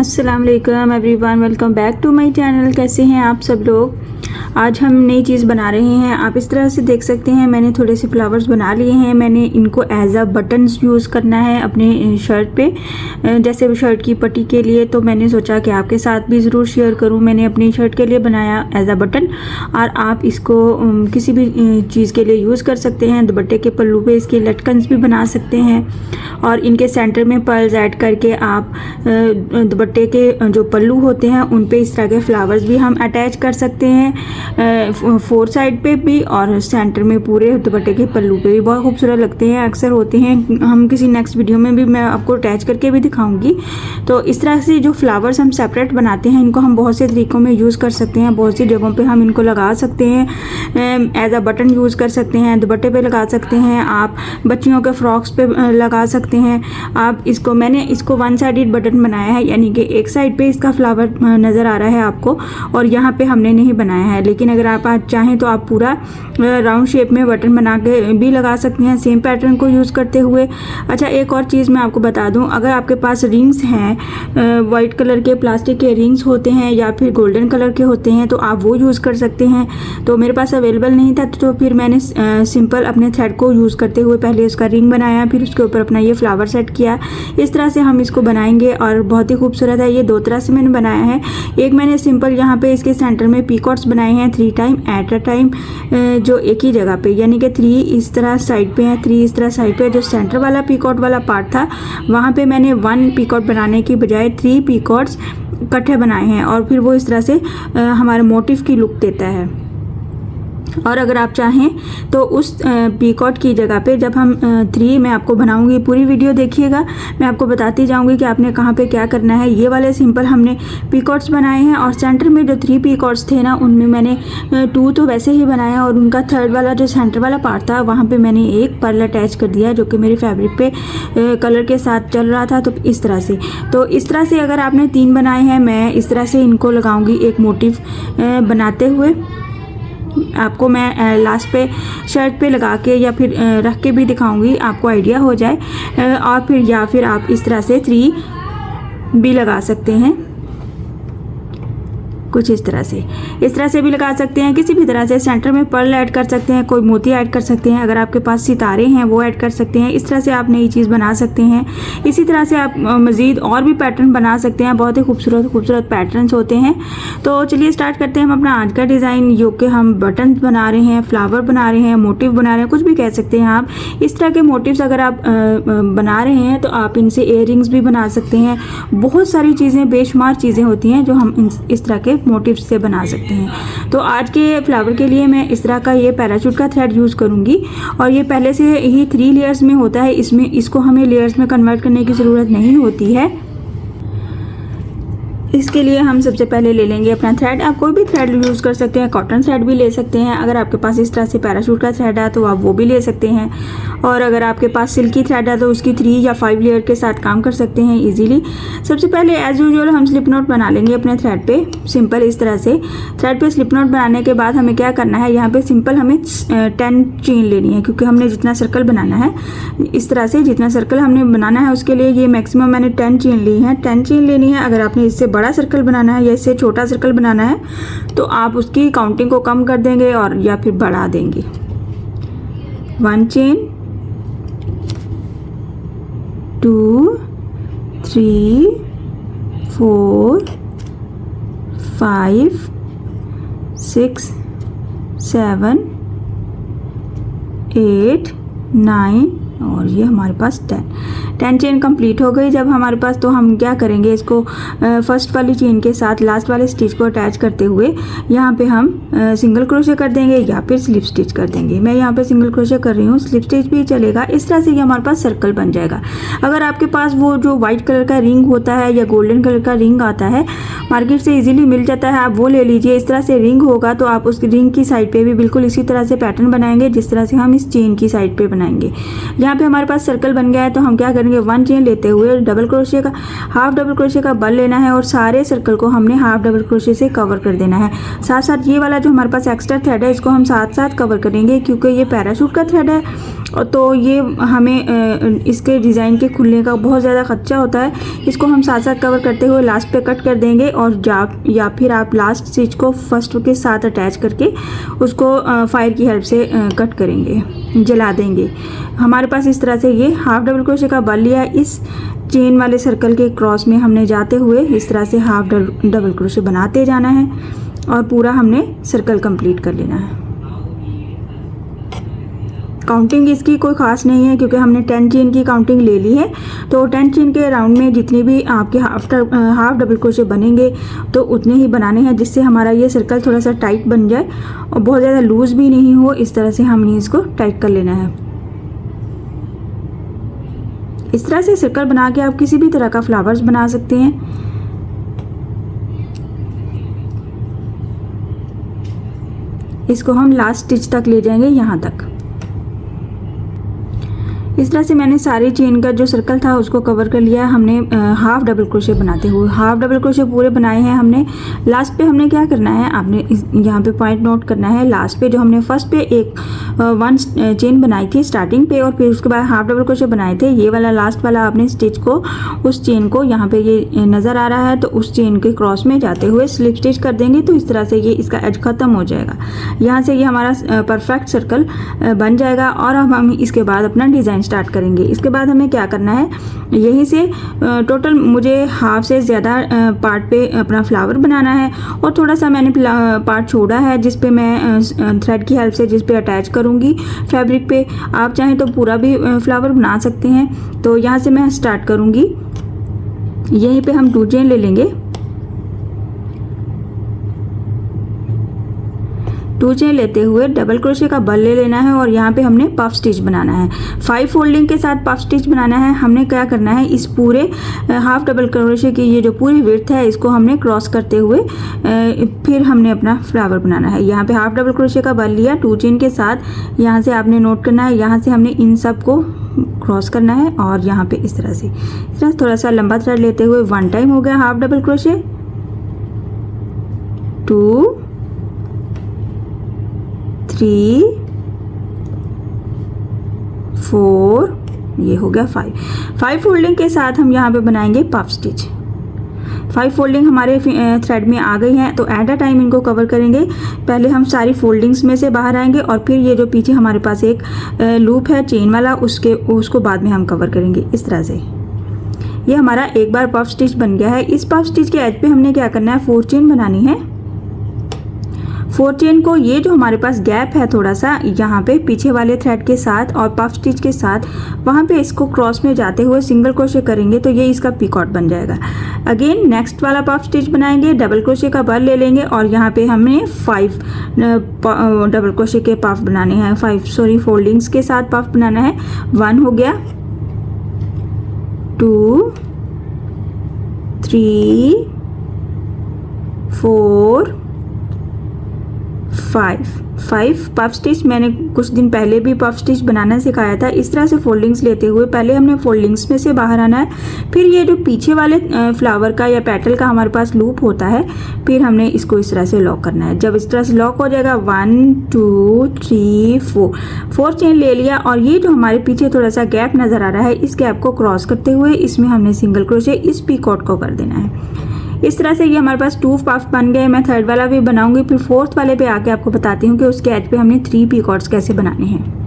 अस्सलाम वालेकुम everyone, welcome back to my channel. कैसे हैं आप सब लोग। आज हम नई चीज़ बना रहे हैं। आप इस तरह से देख सकते हैं, मैंने थोड़े से फ्लावर्स बना लिए हैं। मैंने इनको एज अ बटन्स यूज़ करना है अपने शर्ट पे, जैसे शर्ट की पट्टी के लिए। तो मैंने सोचा कि आपके साथ भी ज़रूर शेयर करूं। मैंने अपनी शर्ट के लिए बनाया एज अ बटन, और आप इसको किसी भी चीज़ के लिए यूज़ कर सकते हैं। दुपट्टे के पल्लू पे इसके लटकन्स भी बना सकते हैं, और इनके सेंटर में पर्ल्स ऐड करके आप दुपट्टे के जो पल्लू होते हैं उन पे इस तरह के फ्लावर्स भी हम अटैच कर सकते हैं, फोर साइड पे भी और सेंटर में पूरे दुपट्टे के पल्लू पे भी। बहुत खूबसूरत लगते हैं, अक्सर होते हैं। हम किसी नेक्स्ट वीडियो में भी मैं आपको अटैच करके भी दिखाऊंगी। तो इस तरह से जो फ्लावर्स हम सेपरेट बनाते हैं, इनको हम बहुत से तरीक़ों में यूज़ कर सकते हैं। बहुत सी जगहों पे हम इनको लगा सकते हैं, एज अ बटन यूज़ कर सकते हैं, दुपट्टे पे लगा सकते हैं, आप बच्चियों के फ्रॉक्स पे लगा सकते हैं। आप इसको, मैंने इसको वन साइडेड बटन बनाया है, यानी कि एक साइड पे इसका फ्लावर नज़र आ रहा है आपको, और यहाँ पे हमने नहीं बनाया है। लेकिन अगर आप आज चाहें तो आप पूरा राउंड शेप में बटन बना के भी लगा सकते हैं, सेम पैटर्न को यूज़ करते हुए। अच्छा, एक और चीज़ मैं आपको बता दूं, अगर आपके पास रिंग्स हैं, वाइट कलर के प्लास्टिक के रिंग्स होते हैं या फिर गोल्डन कलर के होते हैं, तो आप वो यूज़ कर सकते हैं। तो मेरे पास अवेलेबल नहीं था, तो फिर मैंने सिंपल अपने थ्रेड को यूज़ करते हुए पहले उसका रिंग बनाया, फिर उसके ऊपर अपना ये फ्लावर सेट किया। इस तरह से हम इसको बनाएंगे और बहुत ही खूबसूरत है। ये दो तरह से मैंने बनाया है। एक मैंने सिंपल यहाँ पे इसके सेंटर में पीकॉट्स बनाए हैं 3 टाइम एट अ टाइम, जो एक ही जगह पे, यानी कि 3 इस तरह साइड पे हैं, 3 इस तरह साइड पे। जो सेंटर वाला पीकॉट वाला पार्ट था, वहाँ पे मैंने 1 पीकॉट बनाने की बजाय 3 पीकॉट्स इकट्ठे बनाए हैं, और फिर वो इस तरह से हमारे मोटिव की लुक देता है। और अगर आप चाहें तो उस पीकॉट की जगह पे जब हम 3, मैं आपको बनाऊंगी, पूरी वीडियो देखिएगा, मैं आपको बताती जाऊंगी कि आपने कहाँ पे क्या करना है। ये वाले सिंपल हमने पीकॉट्स बनाए हैं, और सेंटर में जो 3 पीकॉट्स थे ना, उनमें मैंने 2 तो वैसे ही बनाया, और उनका थर्ड वाला जो सेंटर वाला पार्ट था, वहाँ पे मैंने एक पर्ल अटैच कर दिया, जो कि मेरे फैब्रिक पे कलर के साथ चल रहा था। तो इस तरह से, अगर आपने 3 बनाए हैं, मैं इस तरह से इनको लगाऊंगी एक मोटिव बनाते हुए। आपको मैं लास्ट पे शर्ट पे लगा के या फिर रख के भी दिखाऊंगी, आपको आइडिया हो जाए। और फिर या फिर आप इस तरह से 3 भी लगा सकते हैं, कुछ इस तरह से भी लगा सकते हैं। किसी भी तरह से सेंटर में पर्ल ऐड कर सकते हैं, कोई मोती ऐड कर सकते हैं, अगर आपके पास सितारे हैं वो ऐड कर सकते हैं। इस तरह से आप नई चीज़ बना सकते हैं। इसी तरह से आप मज़ीद और भी पैटर्न बना सकते हैं, बहुत ही खूबसूरत पैटर्न्स होते हैं। तो चलिए स्टार्ट करते हैं हम अपना आज का डिज़ाइन, जो कि हम बटन बना रहे हैं, फ्लावर बना रहे हैं, मोटिव बना रहे हैं, कुछ भी कह सकते हैं आप। इस तरह के मोटिव्स अगर आप बना रहे हैं तो आप इनसे इयररिंग्स भी बना सकते हैं। बहुत सारी चीज़ें, बेशुमार चीज़ें होती हैं जो हम इस तरह के मोटिव्स से बना सकते हैं। तो आज के फ्लावर के लिए मैं इस तरह का ये पैराशूट का थ्रेड यूज़ करूँगी, और ये पहले से ही 3 लेयर्स में होता है। इसको हमें लेयर्स में कन्वर्ट करने की ज़रूरत नहीं होती है। इसके लिए हम सबसे पहले ले लेंगे अपना थ्रेड। आप कोई भी थ्रेड यूज़ कर सकते हैं, कॉटन थ्रेड भी ले सकते हैं। अगर आपके पास इस तरह से पैराशूट का थ्रेड है तो आप वो भी ले सकते हैं, और अगर आपके पास सिल्की थ्रेड है तो उसकी 3 या 5 लेयर के साथ काम कर सकते हैं इजीली। सबसे पहले एज यूजुअल हम स्लिप नॉट बना लेंगे अपने थ्रेड पे, सिंपल इस तरह से। थ्रेड पे स्लिप नॉट बनाने के बाद हमें क्या करना है, यहाँ पे सिंपल हमें 10 चेन लेनी है, क्योंकि हमने जितना सर्कल बनाना है, इस तरह से जितना सर्कल हमने बनाना है उसके लिए ये मैक्सिमम मैंने 10 चेन ली है। 10 चेन लेनी है। अगर आपने इससे बड़ा सर्कल बनाना है या इससे छोटा सर्कल बनाना है तो आप उसकी काउंटिंग को कम कर देंगे और या फिर बढ़ा देंगे। 1 चेन, 2, 3, 4, 5, 6, 7, 8, 9, और ये हमारे पास 10 चेन कंप्लीट हो गई जब हमारे पास। तो हम क्या करेंगे, इसको फर्स्ट वाली चेन के साथ लास्ट वाले स्टिच को अटैच करते हुए यहाँ पे हम सिंगल क्रोशे कर देंगे या फिर स्लिप स्टिच कर देंगे। मैं यहाँ पे सिंगल क्रोशे कर रही हूँ, स्लिप स्टिच भी चलेगा। इस तरह से ये हमारे पास सर्कल बन जाएगा। अगर आपके पास वो जो वाइट कलर का रिंग होता है या गोल्डन कलर का रिंग आता है, मार्केट से ईजिली मिल जाता है, आप वो ले लीजिए। इस तरह से रिंग होगा तो आप उस रिंग की साइड पर भी बिल्कुल इसी तरह से पैटर्न बनाएंगे जिस तरह से हम इस चेन की साइड पर बनाएंगे। यहाँ पे हमारे पास सर्कल बन गया है, तो हम क्या करेंगे, करेंगे 1 चेन लेते हुए डबल क्रोशे का हाफ डबल क्रोशे का बल लेना है और सारे सर्कल को हमने हाफ डबल क्रोशे से कवर कर देना है। साथ साथ ये वाला जो हमारे पास एक्स्ट्रा थ्रेड है इसको हम साथ साथ कवर करेंगे, क्योंकि ये पैराशूट का थ्रेड है तो ये हमें इसके डिज़ाइन के खुलने का बहुत ज़्यादा खर्चा होता है। इसको हम साथ साथ कवर करते हुए लास्ट पे कट कर देंगे और या फिर आप लास्ट स्टिच को फर्स्ट के साथ अटैच करके उसको फायर की हेल्प से कट करेंगे, जला देंगे। हमारे पास इस तरह से ये हाफ डबल क्रोशे का बल लिया, इस चेन वाले सर्कल के क्रॉस में हमने जाते हुए इस तरह से हाफ डबल क्रोशे बनाते जाना है और पूरा हमने सर्कल कंप्लीट कर लेना है। काउंटिंग इसकी कोई ख़ास नहीं है क्योंकि हमने 10 चेन की काउंटिंग ले ली है, तो 10 चेन के राउंड में जितनी भी आपके हाफ डबल क्रोशे बनेंगे तो उतने ही बनाने हैं, जिससे हमारा ये सर्कल थोड़ा सा टाइट बन जाए और बहुत ज़्यादा लूज़ भी नहीं हो। इस तरह से हमने इसको टाइट कर लेना है। इस तरह से सर्कल बना के आप किसी भी तरह का फ्लावर्स बना सकते हैं। इसको हम लास्ट स्टिच तक ले जाएंगे, यहाँ तक। इस तरह से मैंने सारी चेन का जो सर्कल था उसको कवर कर लिया। हमने हाफ डबल क्रोशे बनाते हुए हाफ डबल क्रोशे पूरे बनाए हैं हमने। लास्ट पे हमने क्या करना है, आपने यहाँ पे पॉइंट नोट करना है। लास्ट पे जो हमने फर्स्ट पे एक 1 चेन बनाई थी स्टार्टिंग पे और फिर उसके बाद हाफ डबल क्रोशे बनाए थे, ये वाला लास्ट वाला आपने स्टिच को उस चेन को यहाँ पे ये नज़र आ रहा है तो उस चेन के क्रॉस में जाते हुए स्लिप स्टिच कर देंगे, तो इस तरह से ये इसका एज ख़त्म हो जाएगा। यहाँ से ये हमारा परफेक्ट सर्कल बन जाएगा और अब हम इसके बाद अपना डिज़ाइन स्टार्ट करेंगे। इसके बाद हमें क्या करना है, यहीं से टोटल मुझे हाफ से ज़्यादा पार्ट पे अपना फ्लावर बनाना है और थोड़ा सा मैंने पार्ट छोड़ा है जिस पे मैं थ्रेड की हेल्प से जिस पे अटैच करूँगी फैब्रिक पे। आप चाहें तो पूरा भी फ्लावर बना सकते हैं। तो यहाँ से मैं स्टार्ट करूँगी, यहीं पे हम 2 चेन ले लेंगे। 2 चेन लेते हुए डबल क्रोशे का बल ले लेना है और यहाँ पे हमने पफ स्टिच बनाना है। 5 फोल्डिंग के साथ पफ स्टिच बनाना है। हमने क्या करना है, इस पूरे हाफ डबल क्रोशे की ये जो पूरी विड्थ है इसको हमने क्रॉस करते हुए फिर हमने अपना फ्लावर बनाना है। यहाँ पे हाफ डबल क्रोशे का बल लिया 2 चेन के साथ, यहाँ से आपने नोट करना है, यहाँ से हमने इन सब को क्रॉस करना है और यहाँ पे इस तरह थोड़ा सा लंबा थ्रेड लेते हुए 1 टाइम हो गया हाफ डबल क्रोशे, 2 3 4, ये हो गया 5 फोल्डिंग के साथ हम यहाँ पे बनाएंगे पफ स्टिच। 5 फोल्डिंग हमारे थ्रेड में आ गई हैं, तो एट अ टाइम इनको कवर करेंगे। पहले हम सारी फोल्डिंग्स में से बाहर आएंगे और फिर ये जो पीछे हमारे पास एक लूप है चेन वाला उसको बाद में हम कवर करेंगे। इस तरह से ये हमारा एक बार पफ स्टिच बन गया है। इस पफ स्टिच के एज पे हमने क्या करना है, 4 चेन बनानी है। 4 चेन को ये जो हमारे पास गैप है थोड़ा सा यहाँ पे पीछे वाले थ्रेड के साथ और पफ स्टिच के साथ, वहाँ पे इसको क्रॉस में जाते हुए सिंगल क्रोशे करेंगे तो ये इसका पिकॉट बन जाएगा। अगेन नेक्स्ट वाला पफ स्टिच बनाएंगे, डबल क्रोशे का बल ले लेंगे और यहाँ पे हमें 5 डबल क्रोशे के पफ बनाने हैं, 5 फोल्डिंग्स के साथ पफ बनाना है। 1 हो गया, 2 3 4 5 पफ स्टिच। मैंने कुछ दिन पहले भी पफ स्टिच बनाना सिखाया था। इस तरह से फोल्डिंग्स लेते हुए पहले हमने फोल्डिंग्स में से बाहर आना है, फिर ये जो पीछे वाले फ्लावर का या पेटल का हमारे पास लूप होता है, फिर हमने इसको इस तरह से लॉक करना है। जब इस तरह से लॉक हो जाएगा 1 2 3 4 चेन ले लिया और ये जो हमारे पीछे थोड़ा सा गैप नज़र आ रहा है, इस गैप को क्रॉस करते हुए इसमें हमने सिंगल क्रोशे इस पिकॉट को कर देना है। इस तरह से ये हमारे पास 2 पफ बन गए। मैं थर्ड वाला भी बनाऊंगी, फिर 4th वाले पे आके आपको बताती हूँ कि उसके एज पे हमने 3 पिकॉट्स कैसे बनाने हैं।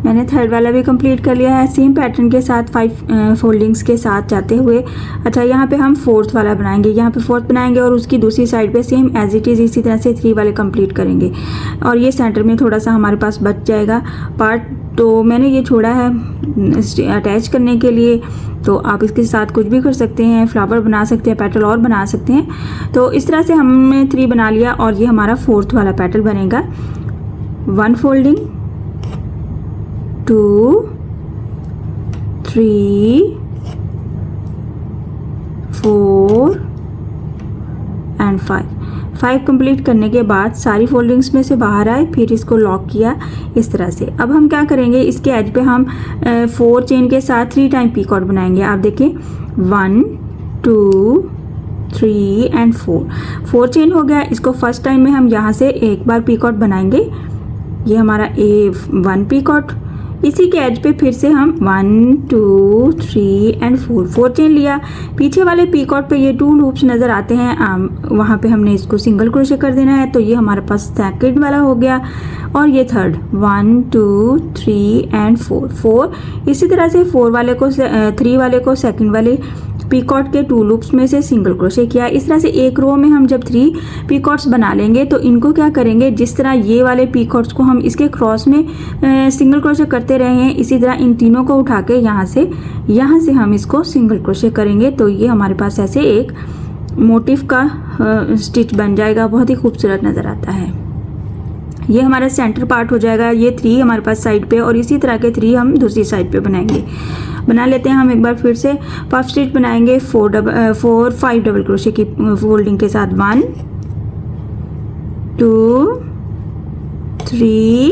मैंने थर्ड वाला भी कंप्लीट कर लिया है सेम पैटर्न के साथ 5 फोल्डिंग्स के साथ जाते हुए। अच्छा, यहाँ पे हम 4th वाला बनाएंगे, यहाँ पे 4th बनाएंगे और उसकी दूसरी साइड पे सेम एज इट इज़ इसी तरह से 3 वाले कंप्लीट करेंगे और ये सेंटर में थोड़ा सा हमारे पास बच जाएगा पार्ट, तो मैंने ये छोड़ा है अटैच करने के लिए। तो आप इसके साथ कुछ भी कर सकते हैं, फ्लावर बना सकते हैं, पेटल और बना सकते हैं। तो इस तरह से हमने 3 बना लिया और ये हमारा 4th वाला पेटल बनेगा। 1 फोल्डिंग, 2 3 4 एंड 5 5 कंप्लीट करने के बाद सारी फोल्डिंग्स में से बाहर आए, फिर इसको लॉक किया इस तरह से। अब हम क्या करेंगे, इसके एज पे हम 4 चेन के साथ 3 टाइम पीकॉट बनाएंगे। आप देखें 1 2 3 एंड 4 चेन हो गया। इसको फर्स्ट टाइम में हम यहाँ से एक बार पीकॉट बनाएंगे, ये हमारा 1 पीकॉट। इसी के एज पे फिर से हम 1 2 3 एंड 4 चेन लिया। पीछे वाले पीकॉट पे ये 2 लूप्स नज़र आते हैं, वहाँ पे हमने इसको सिंगल क्रोशे कर देना है। तो ये हमारे पास सेकंड वाला हो गया और ये थर्ड 1 2 3 एंड 4। इसी तरह से 3 वाले को सेकंड वाले पीकॉट के 2 लूप्स में से सिंगल क्रोशे किया। इस तरह से एक रो में हम जब 3 पीकॉट्स बना लेंगे तो इनको क्या करेंगे, जिस तरह ये वाले पीकॉट्स को हम इसके क्रॉस में सिंगल क्रोशे करते रहे हैं, इसी तरह इन तीनों को उठा के यहाँ से हम इसको सिंगल क्रोशे करेंगे। तो ये हमारे पास ऐसे एक मोटिव का स्टिच बन जाएगा, बहुत ही खूबसूरत नज़र आता है। ये हमारा सेंटर पार्ट हो जाएगा। ये 3 हमारे पास साइड पे और इसी तरह के 3 हम दूसरी साइड पे बना लेते हैं। हम एक बार फिर से पफ स्टिच बनाएंगे 5 डबल क्रोशे की फोल्डिंग के साथ 1 2 3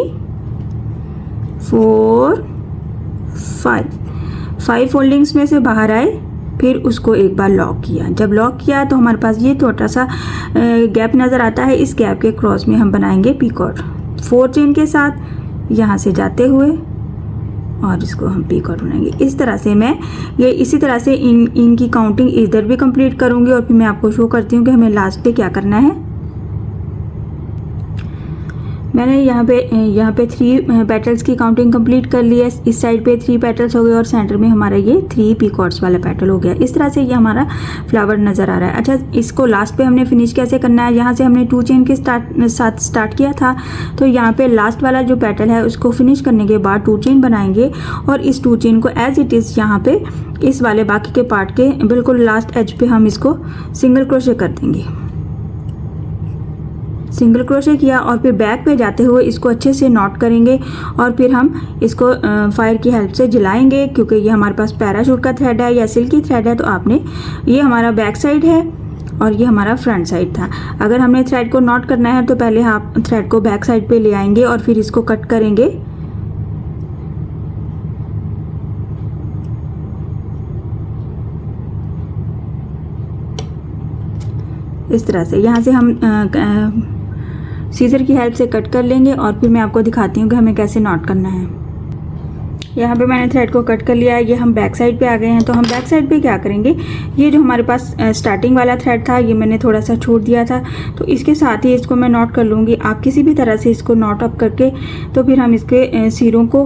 4 5 फोल्डिंग्स में से बाहर आए, फिर उसको एक बार लॉक किया। जब लॉक किया तो हमारे पास ये छोटा सा गैप नज़र आता है। इस गैप के क्रॉस में हम बनाएंगे पीकॉट 4 चेन के साथ यहाँ से जाते हुए और इसको हम पीकॉट बनाएंगे। इस तरह से मैं इसी तरह से इनकी काउंटिंग इधर भी कंप्लीट करूँगी और फिर मैं आपको शो करती हूँ कि हमें लास्ट पे क्या करना है। मैंने यहाँ पे 3 पेटल्स की काउंटिंग कंप्लीट कर ली है। इस साइड पे 3 पेटल्स हो गए और सेंटर में हमारा ये 3 पीकॉट्स वाला पेटल हो गया। इस तरह से ये हमारा फ्लावर नज़र आ रहा है। अच्छा, इसको लास्ट पे हमने फिनिश कैसे करना है, यहाँ से हमने 2 चेन के साथ स्टार्ट किया था, तो यहाँ पे लास्ट वाला जो पेटल है उसको फिनिश करने के बाद 2 चेन बनाएंगे और इस 2 चेन को एज इट इज़ यहाँ पे इस वाले बाकी के पार्ट के बिल्कुल लास्ट एज पे हम इसको सिंगल क्रोशे कर देंगे। सिंगल क्रोशे किया और फिर बैक पे जाते हुए इसको अच्छे से नॉट करेंगे और फिर हम इसको फायर की हेल्प से जलाएंगे, क्योंकि ये हमारे पास पैराशूट का थ्रेड है या सिल्की थ्रेड है। तो आपने, ये हमारा बैक साइड है और ये हमारा फ्रंट साइड था। अगर हमने थ्रेड को नॉट करना है तो पहले आप थ्रेड को बैक साइड पे ले आएंगे और फिर इसको कट करेंगे। इस तरह से यहाँ से हम सीजर की हेल्प से कट कर लेंगे और फिर मैं आपको दिखाती हूँ कि हमें कैसे नॉट करना है। यहाँ पे मैंने थ्रेड को कट कर लिया है। ये हम बैक साइड पे आ गए हैं। तो हम बैक साइड पे क्या करेंगे, ये जो हमारे पास स्टार्टिंग वाला थ्रेड था ये मैंने थोड़ा सा छोड़ दिया था, तो इसके साथ ही इसको मैं नॉट कर लूँगी। आप किसी भी तरह से इसको नॉट अप करके तो फिर हम इसके सिरों को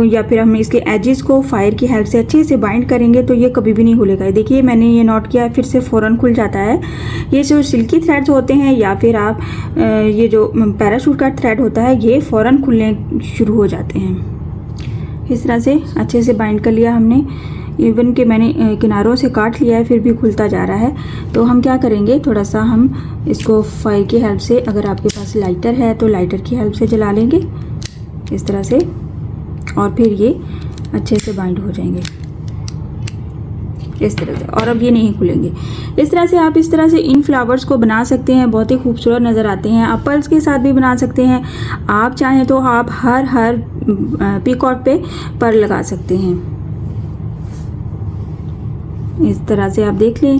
या फिर हम इसके एजेस को फायर की हेल्प से अच्छे से बाइंड करेंगे तो ये कभी भी नहीं खुलेगा। देखिए मैंने ये नॉट किया, फिर से फ़ौरन खुल जाता है। ये जो सिल्की थ्रेड्स होते हैं या फिर आप ये जो पैराशूट का थ्रेड होता है ये फ़ौरन खुलने शुरू हो जाते हैं। इस तरह से अच्छे से बाइंड कर लिया हमने। इवन कि मैंने किनारों से काट लिया है फिर भी खुलता जा रहा है। तो हम क्या करेंगे, थोड़ा सा हम इसको फायर की हेल्प से, अगर आपके पास लाइटर है तो लाइटर की हेल्प से जला लेंगे इस तरह से और फिर ये अच्छे से बाइंड हो जाएंगे इस तरह से, और अब ये नहीं खुलेंगे। इस तरह से आप इस तरह से इन फ्लावर्स को बना सकते हैं, बहुत ही खूबसूरत नज़र आते हैं। आप पर्ल्स के साथ भी बना सकते हैं। आप चाहें तो आप हर पीकॉट पे पर्ल लगा सकते हैं। इस तरह से आप देख लें।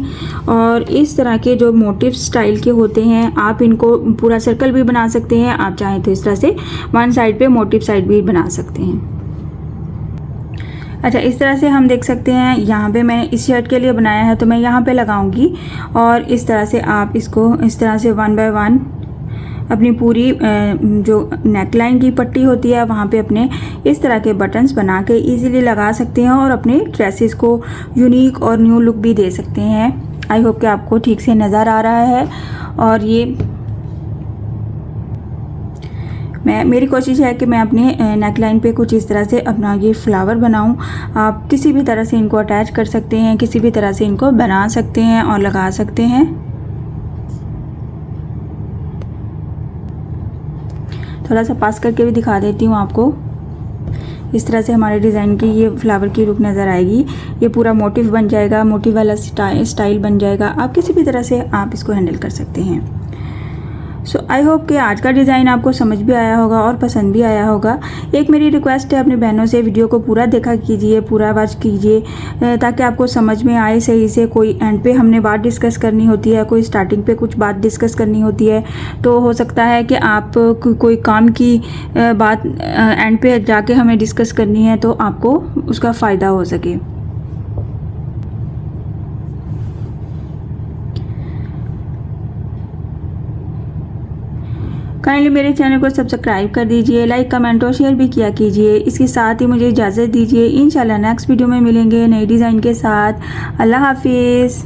और इस तरह के जो मोटिव स्टाइल के होते हैं आप इनको पूरा सर्कल भी बना सकते हैं। आप चाहें तो इस तरह से 1 साइड पे मोटिव साइड भी बना सकते हैं। अच्छा, इस तरह से हम देख सकते हैं। यहाँ पे मैंने इस शर्ट के लिए बनाया है तो मैं यहाँ पे लगाऊंगी और इस तरह से आप इसको इस तरह से 1 बाय 1 अपनी पूरी जो नेकलाइन की पट्टी होती है वहाँ पे अपने इस तरह के बटन्स बना के इजीली लगा सकते हैं और अपने ड्रेसेस को यूनिक और न्यू लुक भी दे सकते हैं। आई होप कि आपको ठीक से नज़र आ रहा है। और ये मेरी कोशिश है कि मैं अपने नेकलाइन पे कुछ इस तरह से अपना ये फ्लावर बनाऊं। आप किसी भी तरह से इनको अटैच कर सकते हैं, किसी भी तरह से इनको बना सकते हैं और लगा सकते हैं। थोड़ा सा पास करके भी दिखा देती हूँ आपको। इस तरह से हमारे डिज़ाइन की ये फ्लावर की लुक नज़र आएगी। ये पूरा मोटिव बन जाएगा, मोटिव वाला स्टाइल बन जाएगा। आप किसी भी तरह से आप इसको हैंडल कर सकते हैं। सो आई होप कि आज का डिज़ाइन आपको समझ भी आया होगा और पसंद भी आया होगा। एक मेरी रिक्वेस्ट है अपनी बहनों से, वीडियो को पूरा देखा कीजिए, पूरा वॉच कीजिए ताकि आपको समझ में आए सही से। कोई एंड पे हमने बात डिस्कस करनी होती है, कोई स्टार्टिंग पे कुछ बात डिस्कस करनी होती है, तो हो सकता है कि आप कोई काम की बात एंड पे जाके हमें डिस्कस करनी है तो आपको उसका फ़ायदा हो सके। काइंडली मेरे चैनल को सब्सक्राइब कर दीजिए, लाइक कमेंट और शेयर भी किया कीजिए। इसके साथ ही मुझे इजाज़त दीजिए। इंशाल्लाह नेक्स्ट वीडियो में मिलेंगे नई डिज़ाइन के साथ। अल्लाह हाफिज़।